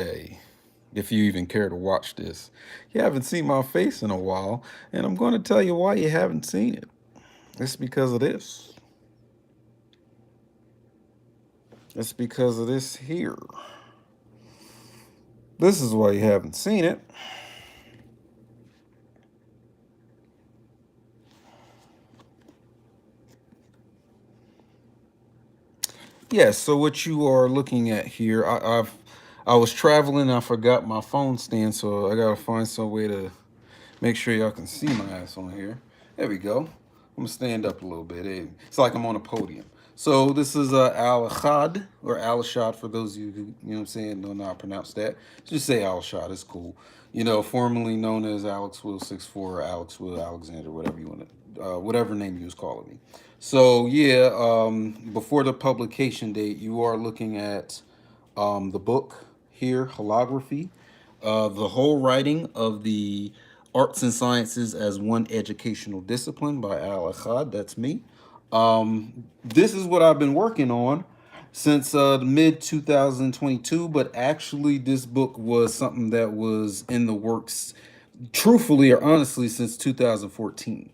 Hey, if you even care to watch this. You haven't seen my face in a while, and I'm going to tell you why you haven't seen it. It's because of this. It's because of this here. This is why you haven't seen it. Yes, so what you are looking at here, I was traveling, I forgot my phone stand, so I gotta find some way to make sure y'all can see my ass on here. There we go. I'm gonna stand up a little bit. It's like I'm on a podium. So this is Al Achad, or Al Achad for those of you who, you know what I'm saying, don't know how to pronounce that. Just say Al Achad, it's cool. You know, formerly known as Alex Will 64, or Alex Will Alexander, whatever you want to, whatever name you was calling me. So yeah, before the publication date, you are looking at the book here, Holography, the whole writing of the Arts and Sciences as One Educational Discipline by Al Achad. That's me. This is what I've been working on since the mid 2022, but actually, this book was something that was in the works, truthfully or honestly, since 2014.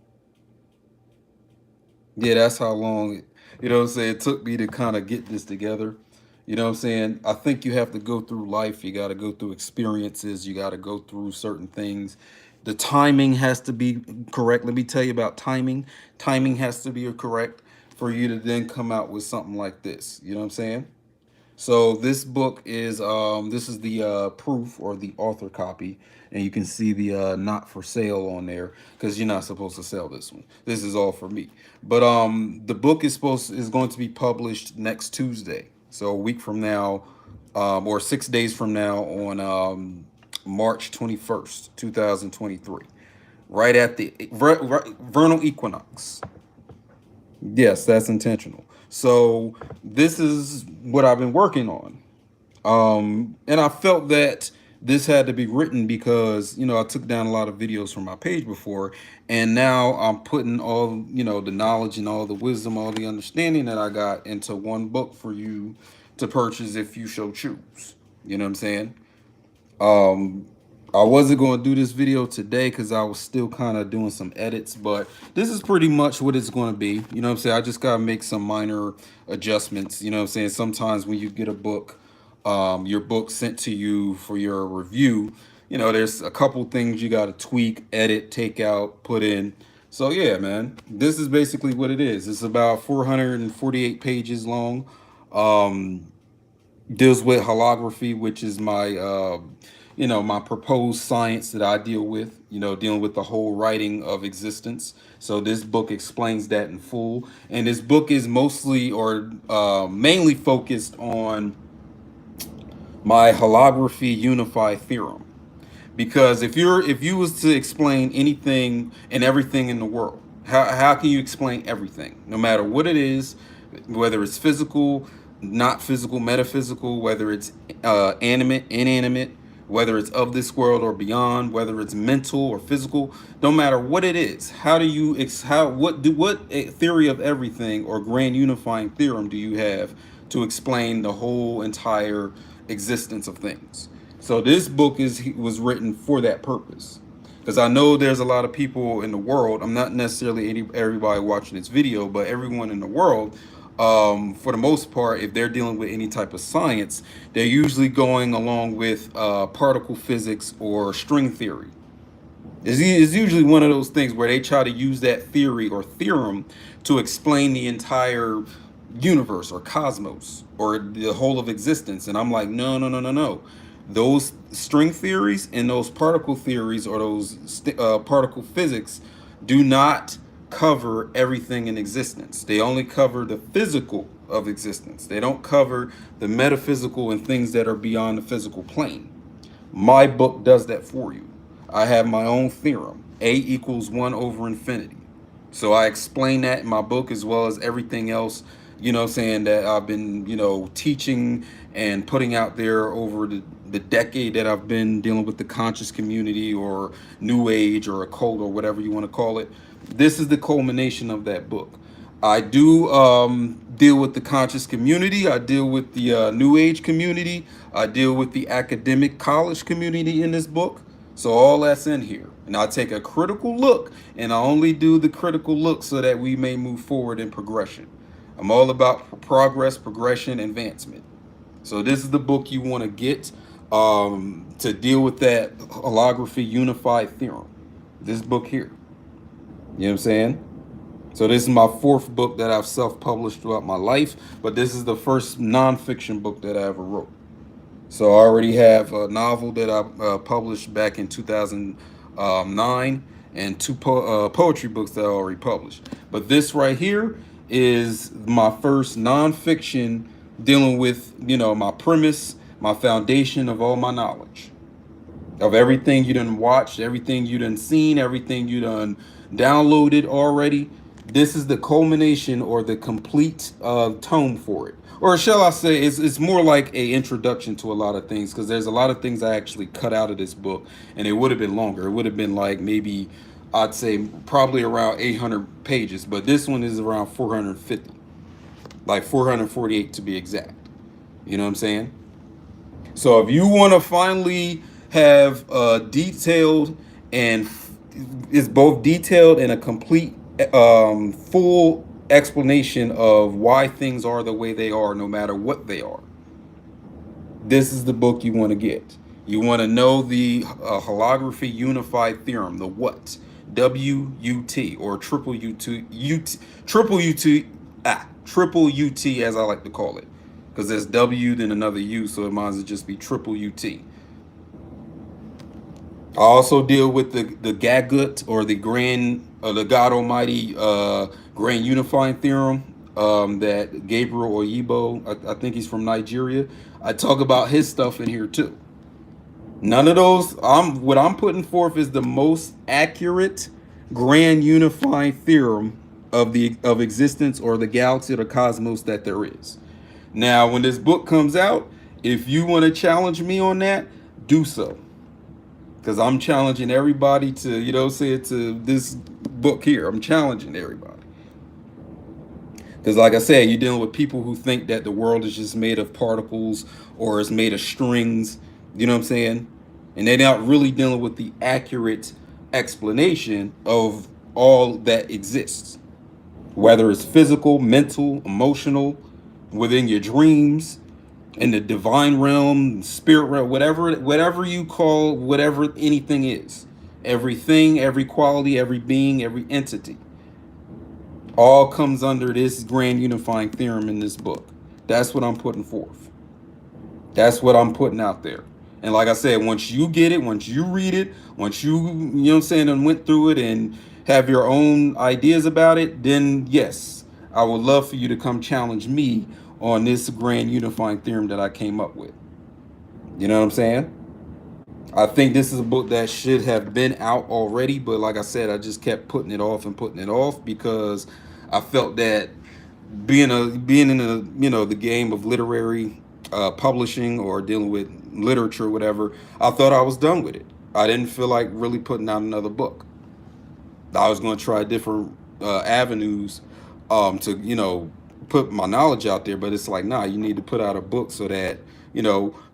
Yeah, that's how long, you know what I'm saying, it took me to kind of get this together. You know what I'm saying? I think you have to go through life, you got to go through experiences, you got to go through certain things. The timing has to be correct. Let me tell you about timing. Timing has to be correct for you to then come out with something like this. You know what I'm saying? So this book is this is the proof or the author copy, and you can see the not for sale on there because you're not supposed to sell this one. This is all for me. But the book is going to be published next Tuesday, so a week from now, or 6 days from now on March 21st, 2023, right at the vernal equinox. Yes, that's intentional. So this is what I've been working on. And I felt that this had to be written because, I took down a lot of videos from my page before, and now I'm putting all, the knowledge and all the wisdom, all the understanding that I got into one book for you to purchase if you so choose. You know what I'm saying? Um, I wasn't going to do this video today because I was still kind of doing some edits, but this is pretty much what it's going to be. You know what I'm saying? I just got to make some minor adjustments. You know what I'm saying? Sometimes when you get a book, your book sent to you for your review, there's a couple things you got to tweak, edit, take out, put in. So yeah, man, this is basically what it is. It's about 448 pages long. Um, Deals with holography, which is my my proposed science that I deal with, dealing with the whole writing of existence. So this book explains that in full, and this book is mostly or mainly focused on my holography unified theorem. Because if you was to explain anything and everything in the world, how can you explain everything, no matter what it is, whether it's physical, not physical, metaphysical, whether it's animate, inanimate, whether it's of this world or beyond, whether it's mental or physical, no matter what it is, how do you how what theory of everything or grand unifying theorem do you have to explain the whole entire existence of things? So this book was written for that purpose. Because I know there's a lot of people in the world. I'm not necessarily everybody watching this video, but everyone in the world, for the most part, if they're dealing with any type of science, they're usually going along with particle physics or string theory. It's usually one of those things where they try to use that theory or theorem to explain the entire universe or cosmos or the whole of existence. And I'm like, no, no, no, no, no. Those string theories and those particle theories or those particle physics do not cover everything in existence. They only cover the physical of existence. They don't cover the metaphysical and things that are beyond the physical plane. My book does that for you. I have my own theorem, A equals 1 over infinity. So I explain that in my book as well as everything else, saying that I've been, teaching and putting out there over the decade that I've been dealing with the conscious community or new age or occult or whatever you want to call it. This is the culmination of that book. I do deal with the conscious community. I deal with the New Age community. I deal with the academic college community in this book. So all that's in here. And I take a critical look, and I only do the critical look so that we may move forward in progression. I'm all about progress, progression, advancement. So this is the book you want to get to deal with that holography unified theorem. This book here. You know what I'm saying? So this is my fourth book that I've self-published throughout my life, but this is the first nonfiction book that I ever wrote. So I already have a novel that I published back in 2009 and two poetry books that I already published. But this right here is my first nonfiction dealing with, my premise, my foundation of all my knowledge of everything you done watched, everything you done seen, everything you done downloaded already. This is the culmination or the complete tome for it. Or shall I say, it's more like a introduction to a lot of things because there's a lot of things I actually cut out of this book, and it would have been longer. It would have been like maybe I'd say probably around 800 pages, but this one is around 450, like 448 to be exact. You know what I'm saying? So if you want to finally have a detailed and it's both detailed and a complete, full explanation of why things are the way they are, no matter what they are, this is the book you want to get. You want to know the holography unified theorem, the what, WUT or triple triple UT as I like to call it, because there's W then another U, so it might as well just be triple UT. I also deal with the Gagut or the God Almighty Grand Unifying Theorem that Gabriel Oyibo, I think he's from Nigeria. I talk about his stuff in here too. None of those. What I'm putting forth is the most accurate Grand Unifying Theorem of existence or the galaxy or the cosmos that there is. Now, when this book comes out, if you want to challenge me on that, do so. Because I'm challenging everybody to, say it to this book here. I'm challenging everybody. Because, like I said, you're dealing with people who think that the world is just made of particles or is made of strings. You know what I'm saying? And they're not really dealing with the accurate explanation of all that exists, whether it's physical, mental, emotional, within your dreams, in the divine realm, spirit realm, whatever you call whatever anything is. Everything, every quality, every being, every entity all comes under this grand unifying theorem in this book. That's what I'm putting forth. That's what I'm putting out there. And like I said, once you get it, once you read it, once and went through it and have your own ideas about it, then yes, I would love for you to come challenge me on this grand unifying theorem that I came up with. You know what I'm saying? I think this is a book that should have been out already, but like I said, I just kept putting it off and putting it off because I felt that being in the game of literary publishing or dealing with literature or whatever, I thought I was done with it. I didn't feel like really putting out another book. I was going to try different avenues to put my knowledge out there, but it's like, nah, you need to put out a book so that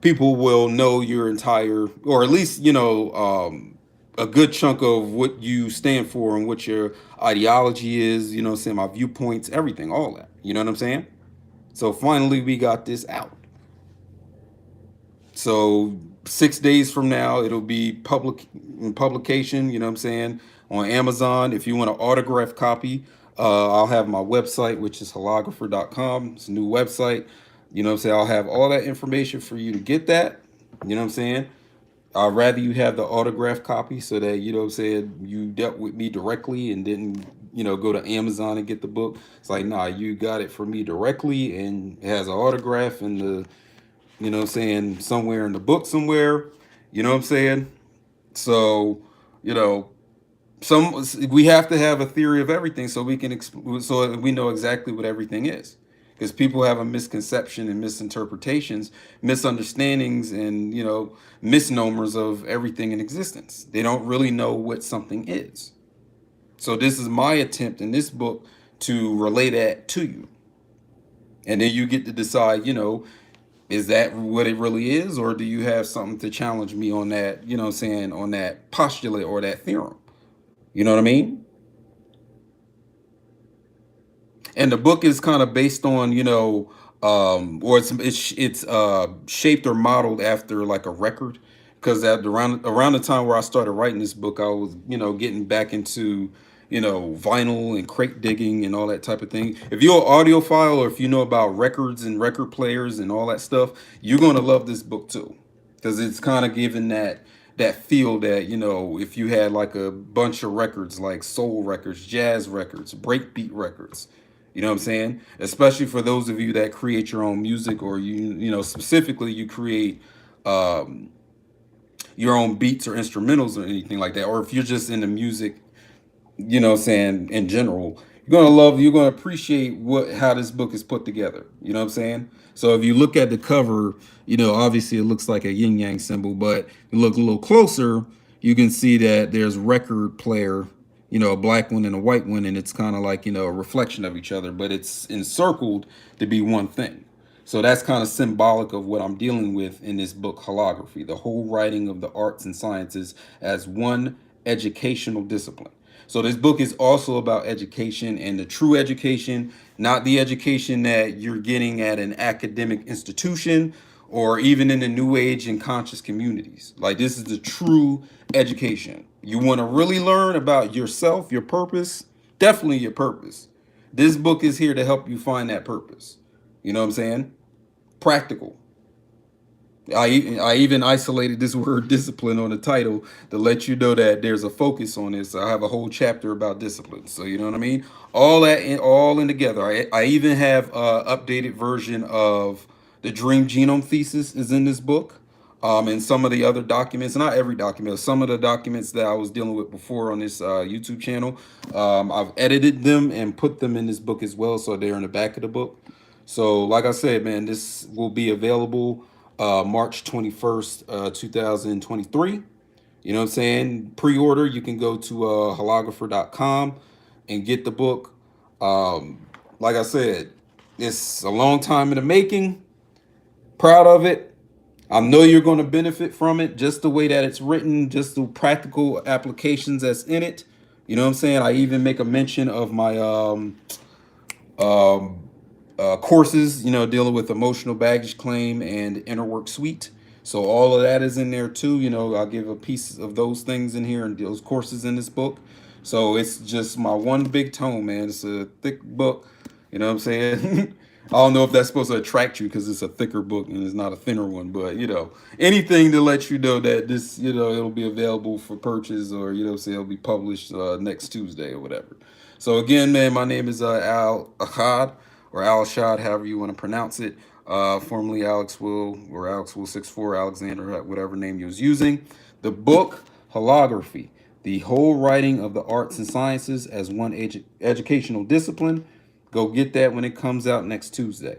people will know your entire, or at least a good chunk of what you stand for and what your ideology is. Saying my viewpoints, everything, all that. You know what I'm saying? So finally, we got this out. So 6 days from now, it'll be publication. You know what I'm saying, on Amazon. If you want an autograph copy, I'll have my website, which is holographer.com. It's a new website. You know what I'm saying? I'll have all that information for you to get that. You know what I'm saying? I'd rather you have the autograph copy so that, what I'm saying, you dealt with me directly and didn't, go to Amazon and get the book. It's like, nah, you got it from me directly and it has an autograph and the, what I'm saying, somewhere in the book somewhere. You know what I'm saying? So, you know, some we have to have a theory of everything so we can so we know exactly what everything is, because people have a misconception and misinterpretations, misunderstandings, and misnomers of everything in existence. They don't really know what something is. So this is my attempt in this book to relay that to you. And then you get to decide, is that what it really is? Or do you have something to challenge me on that, on that postulate or that theorem? You know what I mean? And the book is kind of based on, or it's shaped or modeled after like a record, because at around the time where I started writing this book, I was, getting back into, vinyl and crate digging and all that type of thing. If you're an audiophile, or if you know about records and record players and all that stuff, you're going to love this book too, because it's kind of giving that feel that, if you had like a bunch of records, like soul records, jazz records, breakbeat records, you know what I'm saying? Especially for those of you that create your own music, or specifically you create um, your own beats or instrumentals or anything like that, or if you're just into music, in general, you're gonna appreciate how this book is put together. You know what I'm saying? So if you look at the cover, obviously it looks like a yin yang symbol, but you look a little closer, you can see that there's record player, a black one and a white one, and it's kind of like, a reflection of each other, but it's encircled to be one thing. So that's kind of symbolic of what I'm dealing with in this book, Holography, the whole writing of the arts and sciences as one educational discipline. So this book is also about education, and the true education, not the education that you're getting at an academic institution or even in the new age and conscious communities. Like, this is the true education. You want to really learn about yourself, your purpose, definitely your purpose. This book is here to help you find that purpose. You know what I'm saying? Practical. I even isolated this word discipline on the title to let you know that there's a focus on this. I have a whole chapter about discipline. So you know what I mean? All in together. I even have a updated version of the dream genome thesis is in this book. And some of the other documents, not every document, some of the documents that I was dealing with before on this YouTube channel, I've edited them and put them in this book as well, so they're in the back of the book. So, like I said, man, this will be available March 21st, 2023. You know what I'm saying? Pre-order, you can go to holographer.com and get the book. Like I said, it's a long time in the making. Proud of it. I know you're going to benefit from it, just the way that it's written, just the practical applications that's in it. You know what I'm saying? I even make a mention of my um, courses, dealing with emotional baggage claim and inner work suite. So all of that is in there too. I'll give a piece of those things in here and those courses in this book. So it's just my one big tome, man. It's a thick book. You know what I'm saying? I don't know if that's supposed to attract you because it's a thicker book and it's not a thinner one, but anything to let you know that this, it'll be available for purchase, or say it'll be published next Tuesday or whatever. So again, man, my name is Al Achad, or Al Achad, however you want to pronounce it. Formerly Alex Will, or Alex Will 64, Alexander, whatever name you was using. The book Holography, the whole writing of the arts and sciences as one educational discipline. Go get that when it comes out next Tuesday.